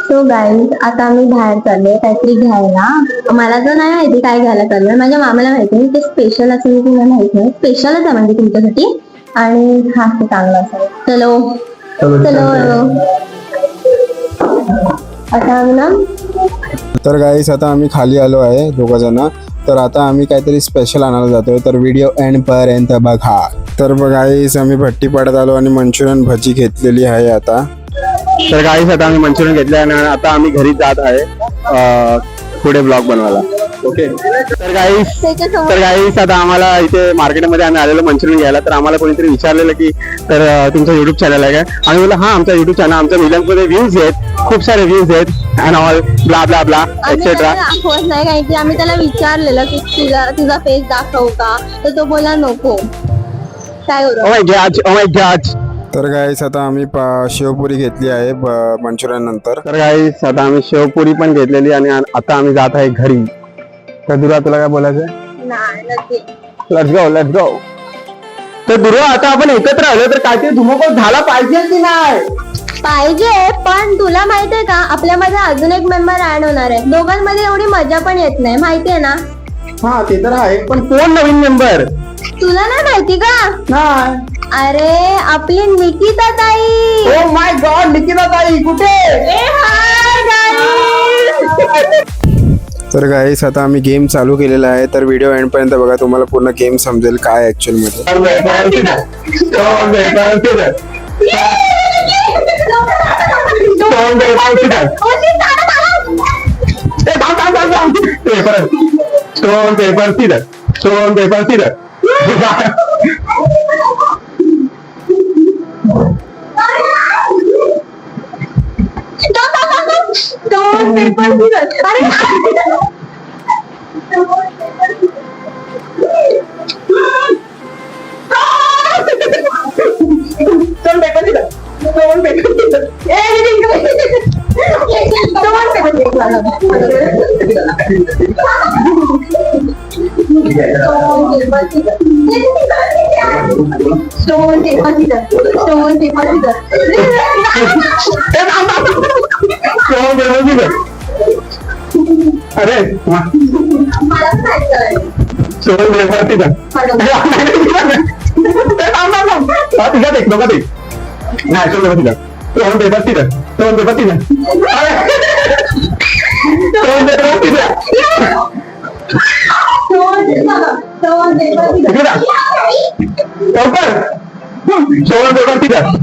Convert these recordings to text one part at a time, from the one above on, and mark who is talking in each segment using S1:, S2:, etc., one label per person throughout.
S1: So guys आता आम्ही बाहेर चाललोय काहीतरी घ्यायला. मला तर नाही माहिती काय घ्यायला चाललोय, माझ्या मामाला माहिती. ते स्पेशल असेल की मला माहित नाही, स्पेशलच आहे म्हणजे तुमच्यासाठी. आणि हा ते चांगला असेल. चलो चलो आता आम्ही ना.
S2: तर गाईस आता आम्ही खाली आलो आहे दोघ जण. तर आता आम्ही काहीतरी स्पेशल आणायला जातोय, तर व्हिडिओ एंड पर्यंत बघा. तर गाईस आम्ही भट्टीपाड्यात आलो आणि मंचुरियन भजी घेतलेली आहे आता. तर गाईस आता आम्ही मंचुरियन घेतले आणि आता आम्ही घरी जात आहे पुढे ब्लॉग बनवायला. ओके. तर गाईस आता आम्हाला इथे मार्केटमध्ये आम्ही आलेलो मंचुरियन घ्यायला. तर आम्हाला कोणीतरी विचारलेलं की तर तुमचं युट्यूब चॅनल आहे काय. आम्ही बोललो हा आमचा युट्यूब चॅनल, आमच्या मिलियन्समध्ये व्ह्यूज आहेत, खूप सारे व्ह्यूज आहेत and all blah blah blah etcetera.
S1: दाखवत नाही काही की आम्ही त्याला विचारलेलं की तुझा फेस दाखव का, तर तो बोला नको. काय
S2: ओ माय गॉड. तर गाईस आता आम्ही शेवपुरी घेतली आहे मंचुरियन नंतर. तर गाईस आता आम्ही शेवपुरी पण घेतलेली आणि आता आम्ही जात आहे घरी. तर दुरा तुला काय बोलायचं? Let's go. तर दुरा आता आपण एकत्र आलो तर काहीतरी धुमाकूळ झाला पाहिजे की नाही?
S1: पाहिजे, पण तुला माहितीये का आपल्यामध्ये अजून एक मेंबर ऍड होणार आहे. दोघांमध्ये एवढी मजा पण येत नाही, माहितीये ना?
S2: हा ते तर आहे, पण कोण नवीन मेंबर?
S1: तुला नाही माहिती का?
S2: नाही.
S1: अरे आपली निकिता ताई.
S2: ओ माय गॉड, निकिता ताई कुठे? तर गाईस आता आम्ही गेम चालू केलेला आहे, तर व्हिडिओ एंड पर्यंत बघा, तुम्हाला पूर्ण गेम समजेल काय ऍक्च्युअल मध्ये.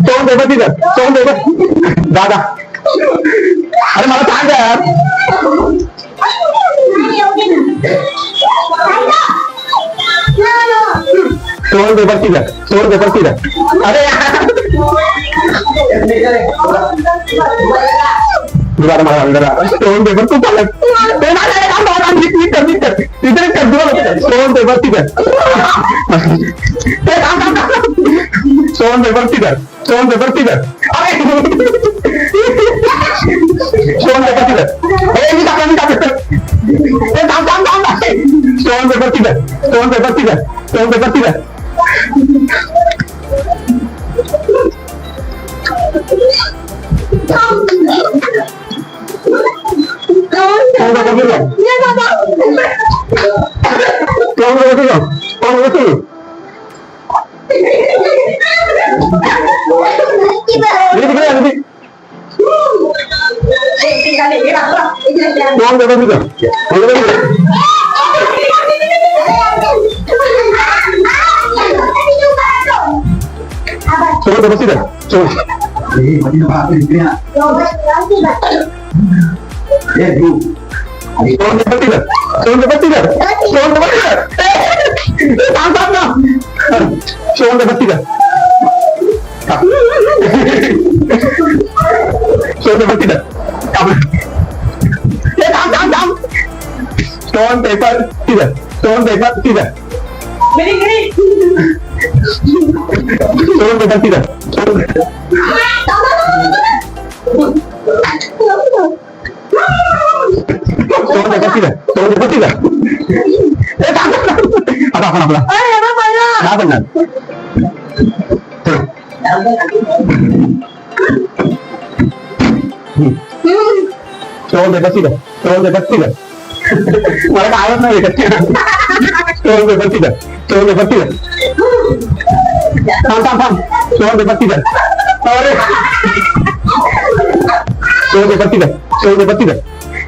S2: Stone paper scissor. अरे दादा अरे मला सांग यार. Stone paper scissor. अरे मला अंदर स्टोन पेपर तू चालत stone paper scissor.
S3: Stone paper scissor stone paper scissor मला काय आवडत नाही stone paper scissor stone paper scissor थांब थांब थांब स्टोन पेपर सीजर अरे stone paper scissor stone paper scissor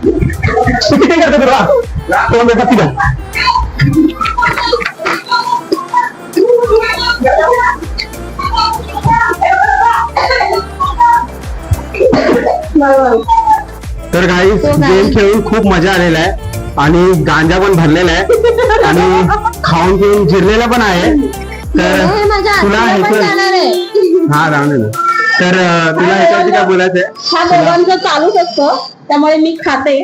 S3: तू किती करतो तुला स्टोन पेपर सीजर तर गाईस गेम खेळून खूप मजा आलेला आहे आणि गांजा पण भरलेला आहे आणि खाऊन पिऊन जिरलेला पण आहे. तर
S1: हे माझ्या
S3: तुला
S1: आत्याला पण
S3: ह्याचं
S1: जाणार आहे.
S3: हा राहून दे ना. तर तुला ह्याच्यावरती काय बोलायचंय
S1: हा दोघांचं चालूच असतं त्यामुळे मी खाते.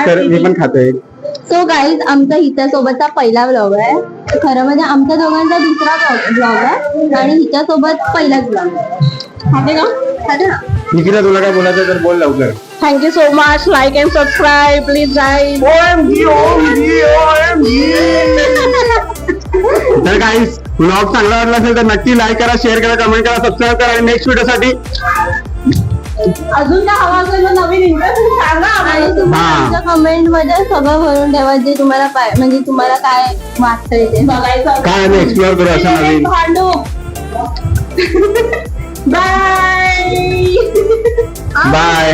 S3: तर मी पण खातोय.
S1: सो गाईज आमचा हिच्या सोबतचा पहिला व्लॉग आहे. खरं म्हणजे आमच्या दोघांचा दुसरा व्लॉग आहे आणि हिच्या सोबत पहिलाच व्लॉग आहे. खाते का? खाते ना.
S3: निकिता तुला काय बोलायचं तर बोल लवकर.
S1: Thank you so much. Like and subscribe please guys.
S3: तर गाईस व्लॉग चांगला वाटला असेल तर नक्की लाईक करा, शेअर करा, कमेंट करा, सबस्क्राईब करा आणि नेक्स्ट व्हिडिओ साठी
S1: अजून काय हवा असेल तर नवीन इंटरेस्ट सांगा आणि तुम्हाला आमच्या कमेंट मध्ये सगळं भरून ठेवा जे तुम्हाला म्हणजे तुम्हाला काय वाटतंय ते बघायचं
S3: काय आम्ही एक्सप्लोअर करू असं नवीन.
S1: भांडू. Bye
S3: bye.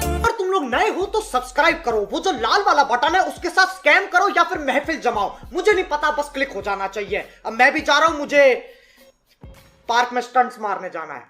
S4: अगर तुम लोग नए हो तो सब्सक्राइब करो, वो जो लाल वाला बटन है उसके साथ स्कैम करो या फिर महफिल जमाओ, मुझे नहीं पता, बस क्लिक हो जाना चाहिए. अब मैं भी जा रहा हूं, मुझे पार्क में स्टंट्स मारने जाना है.